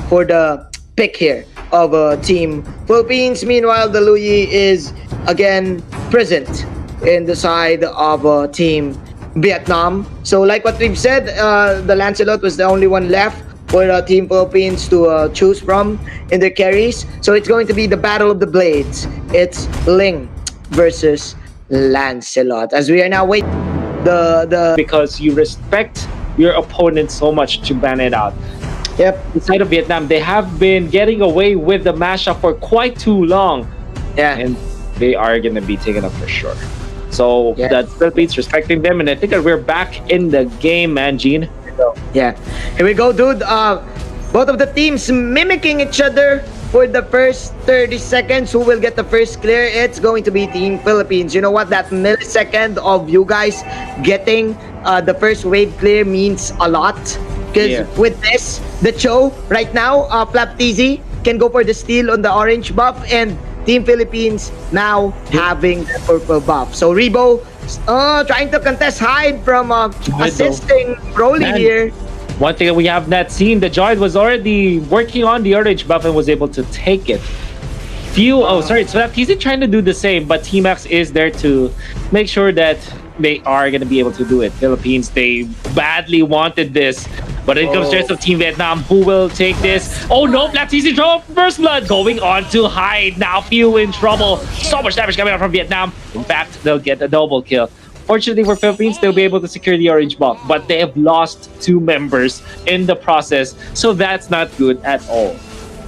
for the pick here of Team Philippines. Meanwhile, the Luyi is again present in the side of Team Vietnam. So like what we've said, the Lancelot was the only one left for Team Philippines to choose from in their carries. So it's going to be the battle of the blades. It's Ling versus Lancelot. As we are now waiting the because you respect your opponent so much to ban it out. Yep. Inside of Vietnam, they have been getting away with the mashup for quite too long. Yeah. And they are going to be taken up for sure. So Yeah. that's Philippines respecting them. And I think that we're back in the game, man, Gene. Yeah. Here we go, dude. Both of the teams mimicking each other for the first 30 seconds. Who will get the first clear? It's going to be Team Philippines. You know what? That millisecond of you guys getting the first wave clear means a lot. Because with this, the Cho right now, Flaptizi can go for the steal on the orange buff, and Team Philippines now having the purple buff. So Rebo trying to contest Hyde from assisting Broly here. One thing that we have not seen, the Joyd was already working on the orange buff and was able to take it. So Flaptizi trying to do the same, but Team X is there to make sure that they are going to be able to do it. Philippines, they badly wanted this. But it comes just of Team Vietnam. Who will take this? Oh no, Flaptizi throw first blood going on to Hyde. Now Few in trouble. So much damage coming out from Vietnam. In fact, they'll get a double kill. Fortunately for Philippines, they'll be able to secure the orange buff. But they have lost 2 members in the process. So that's not good at all.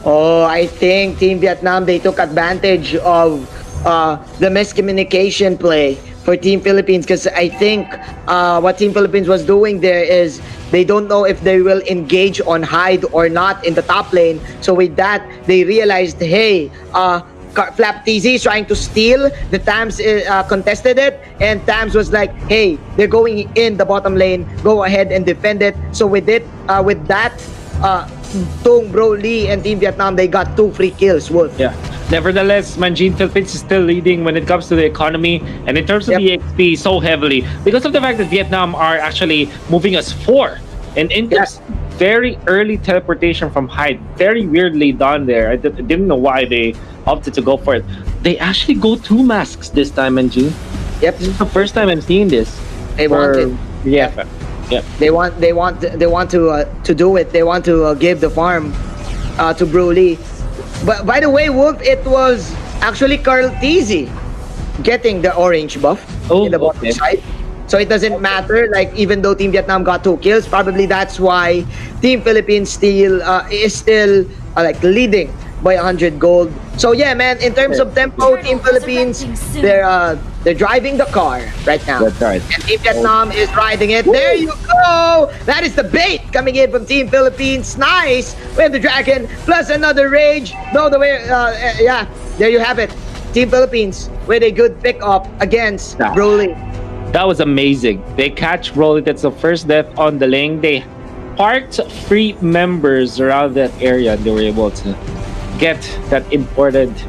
Oh, I think Team Vietnam, they took advantage of the miscommunication play for Team Philippines, because I think what Team Philippines was doing there is they don't know if they will engage on Hyde or not in the top lane. So with that, they realized, hey, Flaptizi is trying to steal. The Tams contested it, and Tams was like, hey, they're going in the bottom lane. Go ahead and defend it. So with that, Tung, Broly, and Team Vietnam, they got 2 free kills. Wolf. Yeah. Nevertheless, Manjin Philippines is still leading when it comes to the economy and in terms of the XP so heavily because of the fact that Vietnam are actually moving us 4. And in terms very early teleportation from Hyde, very weirdly done there. I didn't know why they opted to go for it. They actually go 2 masks this time, Manjin. Yep. This is the first time I'm seeing this. They want it. Yeah. Yeah. They want to do it. They want to give the farm to Broly. But by the way, Wolf, it was actually Carl Tizzy getting the orange buff in the bottom side. So it doesn't matter. Like, even though Team Vietnam got 2 kills, probably that's why Team Philippines is still like leading by 100 gold. So yeah, man, in terms of tempo, Team Philippines, they're driving the car right now. That's right. And Team Vietnam is riding it. There you go! That is the bait coming in from Team Philippines. Nice! We have the Dragon plus another Rage. No, yeah, there you have it. Team Philippines with a good pick-up against Broly. That was amazing. They catch Broly. That's the first death on the lane. They parked 3 members around that area and they were able to get that important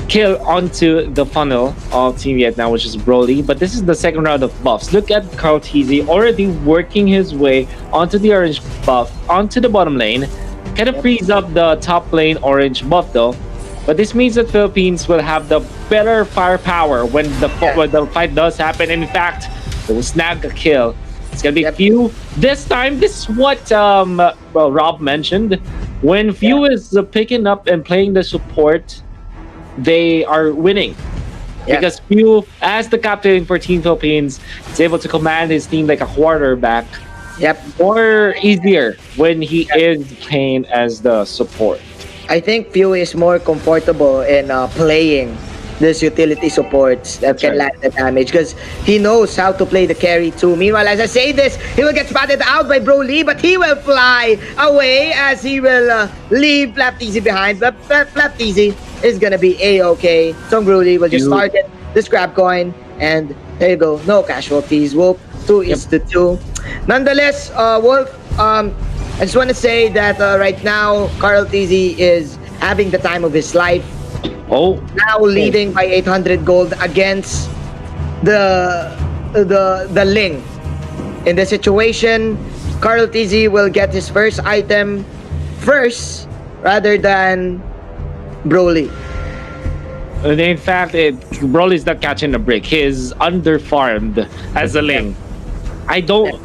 kill onto the funnel of Team Vietnam, which is Broly. But this is the second round of buffs. Look at Carl Tizzy already working his way onto the orange buff, onto the bottom lane. Kind of frees up the top lane orange buff though. But this means that Philippines will have the better firepower when the fight does happen. And in fact, they will snag a kill. It's gonna be Few. This time, this is what Rob mentioned. When Few is picking up and playing the support, they are winning. Because Few, as the captain for Team Philippines, is able to command his team like a quarterback. More easier when he is playing as the support. I think Few is more comfortable in playing this utility supports that can land the damage because he knows how to play the carry too. Meanwhile, as I say this, he will get spotted out by Broly, but he will fly away as he will leave Flaptizi behind. But Flaptizi is gonna be a-okay. So Broly will just target the scrap coin, and there you go. No casualties. Wolf 2 is to 2. Nonetheless, Wolf, I just want to say that right now, Carl Tizzy is having the time of his life. Now leading by 800 gold against the Ling. In the situation, Carl Tizzy will get his first item first, rather than Broly. And in fact, Broly's not catching a break. He's underfarmed as a link. I don't.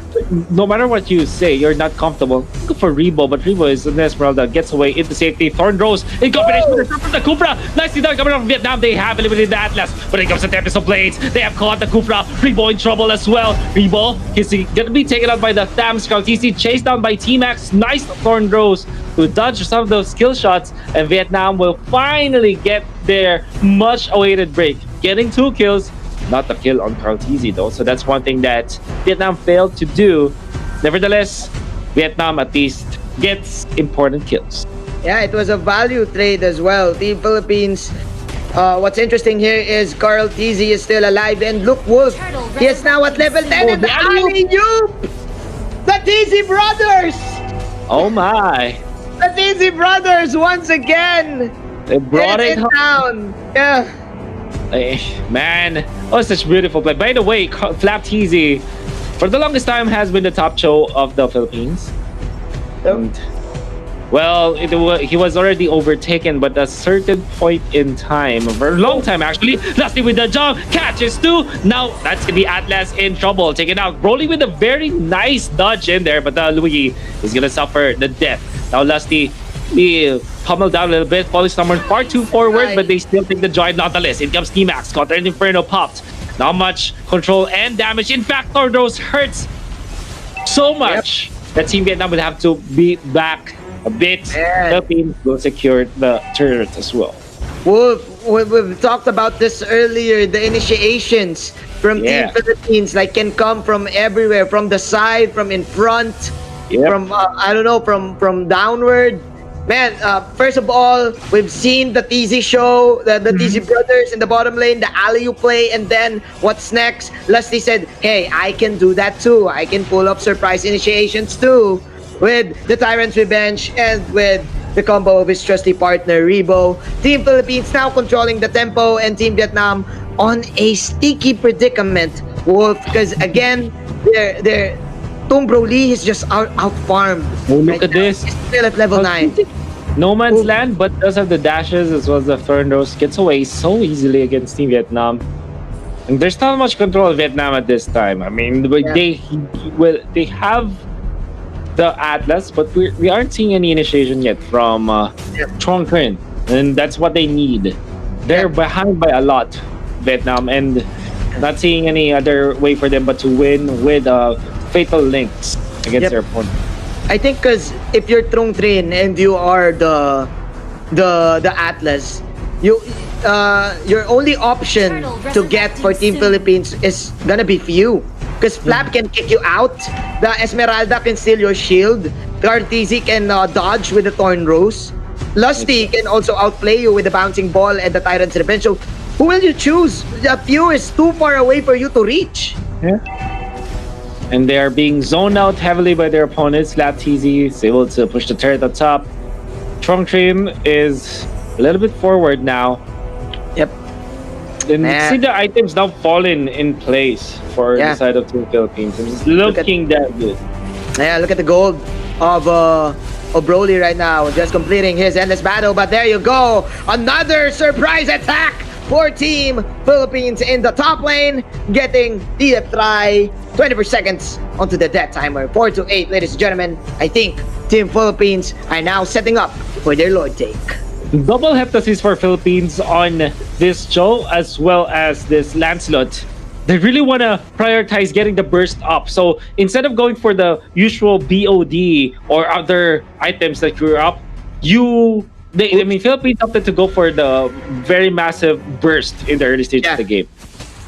No matter what you say, you're not comfortable. Go for Rebo, but Rebo is an Esmeralda, gets away into safety. Thorn Rose in combination with the from the Kufra. Nicely done coming from Vietnam. They have eliminated the Atlas. When it comes to Tempest of Blades, they have caught the Kufra. Rebo in trouble as well. Rebo is gonna be taken out by the Tham Scout. TC chased down by T-Max. Nice Thorn Rose to dodge some of those skill shots, and Vietnam will finally get their much-awaited break, getting 2 kills. Not the kill on Carl TZ though, so that's one thing that Vietnam failed to do. Nevertheless, Vietnam at least gets important kills. Yeah, it was a value trade as well. Team Philippines. What's interesting here is Carl TZ is still alive, and look, Wolf, he is now at level 10, and the alley-oop! The TZ brothers! Oh my! The TZ brothers once again! They brought it home. down! Yeah. Man, oh, such beautiful play. By the way, Flap TZ, for the longest time, has been the top show of the Philippines. And, well, he was already overtaken, but at a certain point in time, for a long time actually, lastly with the jump, catches 2. Now, that's going to be Atlas in trouble, taken out. Broly with a very nice dodge in there, but Louis is going to suffer the death. Now, lastly, he pummeled down a little bit, falling somewhere far too forward, but they still take the joy nonetheless. In comes T-Max, Counter and Inferno popped. Not much control and damage. In fact, Thordos hurts so much that Team Vietnam would have to be back a bit. Philippines will secure the turret as well. Wolf, we've talked about this earlier. The initiations from Team Philippines can come from everywhere, from the side, from in front, from I don't know, from downward. Man, first of all, we've seen the TZ show, the TZ brothers in the bottom lane, the alley-oop play, and then what's next? Lusty said, hey, I can do that too. I can pull up surprise initiations too with the Tyrant's Revenge and with the combo of his trusty partner, Rebo. Team Philippines now controlling the tempo, and Team Vietnam on a sticky predicament, Wolf, because again, they're Tom Broly is just out-farmed. Oh, look at this. He's still at level 9. No man's land, but does have the dashes as well as the Thorn Rose. Gets away so easily against Team Vietnam. And there's not much control of Vietnam at this time. I mean, they have the Atlas, but we aren't seeing any initiation yet from Trong Kren. And that's what they need. They're behind by a lot, Vietnam, and not seeing any other way for them but to win with fatal links against their opponent. I think because if you're Trong Trin and you are the Atlas, your only option to get for Team Philippines is gonna be few. Because Flap can kick you out, the Esmeralda can steal your shield, the RTZ can dodge with the Thorn Rose, Lusty can also outplay you with the Bouncing Ball and the Tyrant's Revenge. So who will you choose? The few is too far away for you to reach. And they are being zoned out heavily by their opponents. Lab TZ is able to push the turret up top. Trong Trim is a little bit forward now. And see the items now falling in place for the side of Team Philippines. It's looking that good. Yeah, look at the gold of Broly right now, just completing his endless battle. But there you go, another surprise attack for Team Philippines in the top lane, getting the try. 24 seconds onto the death timer. 4-8, ladies and gentlemen. I think Team Philippines are now setting up for their Lord take. Double heptasis for Philippines on this show as well as this Lancelot. They really want to prioritize getting the burst up. So instead of going for the usual BOD or other items that you're up, Philippines opted to go for the very massive burst in the early stage of the game.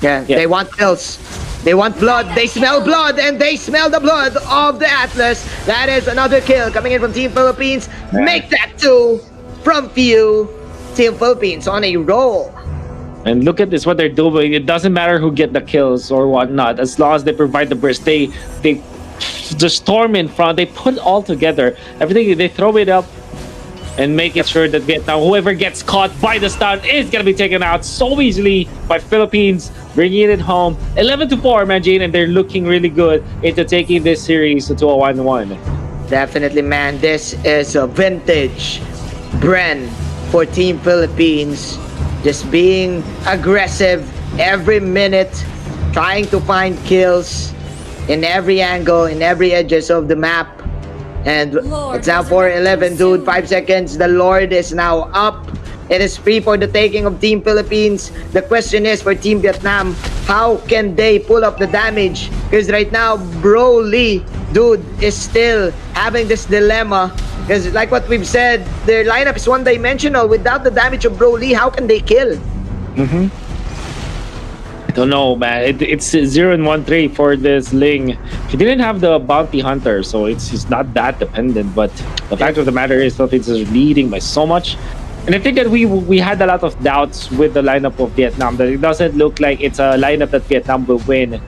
They want kills. They want blood. They smell blood, and they smell the blood of the Atlas. That is another kill coming in from Team Philippines. Make that 2 from few. Team Philippines on a roll. And look at this, what they're doing. It doesn't matter who get the kills or whatnot. As long as they provide the burst, they just storm in front. They put it all together. Everything, they throw it up and make it sure that Vietnam, whoever gets caught by the stun, is going to be taken out so easily by Philippines, bringing it home. 11-4, Manjin, and they're looking really good into taking this series to a 1-1. Definitely, man. This is a vintage Bren for Team Philippines. Just being aggressive every minute, trying to find kills in every angle, in every edges of the map. And it's now 4-11, dude. 5 seconds. The Lord is now up. It is free for the taking of Team Philippines. The question is for Team Vietnam, how can they pull up the damage? Because right now, Broly, dude, is still having this dilemma. Because like what we've said, their lineup is one-dimensional. Without the damage of Broly, how can they kill? I don't know, man. It's 0-1-3 for this Ling. He didn't have the bounty hunter, so it's not that dependent. But the fact of the matter is, Philippines is leading by so much. And I think that we had a lot of doubts with the lineup of Vietnam, that it doesn't look like it's a lineup that Vietnam will win,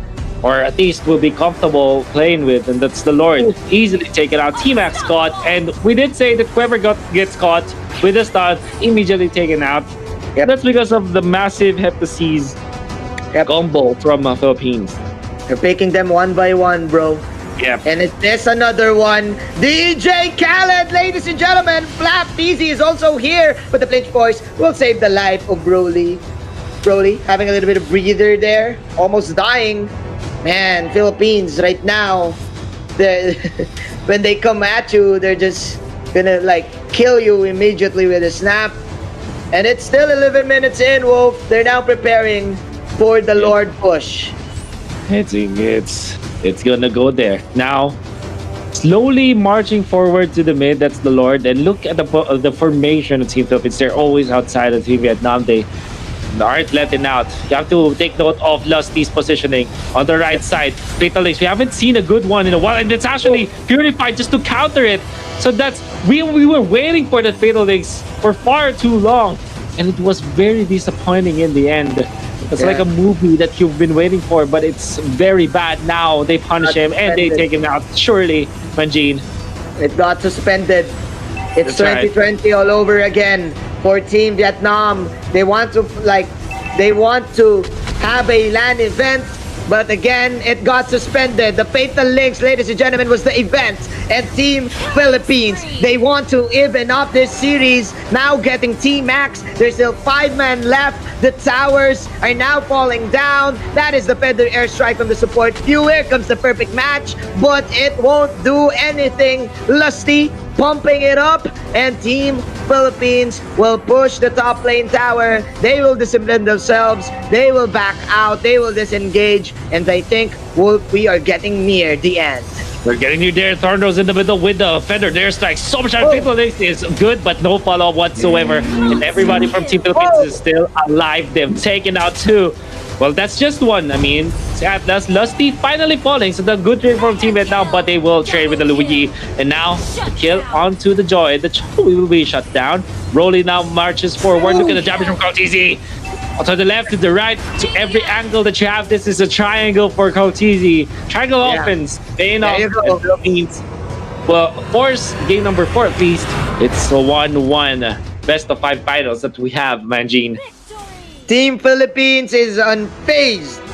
or at least will be comfortable playing with, and that's the Lord. Easily taken out. T-Max caught, and we did say that whoever gets caught with a stun, immediately taken out. Yep. That's because of the massive Heptasis combo from Philippines. They're picking them one by one, bro. Yeah. And there's another one. DJ Khaled, ladies and gentlemen. Flap Easy is also here. But the flinch boys will save the life of Broly. Broly having a little bit of breather there. Almost dying. Man, Philippines right now, when they come at you, they're just gonna like kill you immediately with a snap. And it's still 11 minutes in, Wolf. They're now preparing for the Lord push. It's gonna go there now. Slowly marching forward to the mid. That's the Lord. And look at the formation of Team Philippines. They're always outside of Team Vietnam. They aren't letting out. You have to take note of Lusty's positioning on the right side. Fatal Links. We haven't seen a good one in a while, and it's actually Purified just to counter it. So that's we were waiting for the Fatal Links for far too long, and it was very disappointing in the end. It's like a movie that you've been waiting for, but it's very bad now. They punish him and they take him out. Surely, Manjin. It got suspended. It's That's 2020 all over again for Team Vietnam. They want to have a LAN event, but again, it got suspended. The Fatal Links, ladies and gentlemen, was the event. And Team Philippines, they want to even up this series, now getting T-Max. There's still 5 men left. The towers are now falling down. That is the Feather Airstrike from the support. Here comes the perfect match, but it won't do anything. Lusty pumping it up, and Team Philippines will push the top lane tower. They will discipline themselves. They will back out. They will disengage. And I think we are getting near the end. We're getting near there. Thornrose in the middle with the Feather Airstrike. So much Fatal Links is good, but no follow-up whatsoever. And everybody from Team Philippines is still alive. They've taken out 2. Well, that's just one. I mean, Atlas, Lusty finally falling. So the good trade from Team Vietnam, but they will trade with the Luigi. And now, the kill onto the Joy. The Joy will be shut down. Broly now marches forward. Look at the damage from Kautizi. To the left, to the right, to every angle that you have. This is a triangle for Kautizi. Triangle offense. Paying off. Philippines. Well, force game number 4 at least. It's a 1-1. Best of 5 finals that we have, Manjin. Team Philippines is unfazed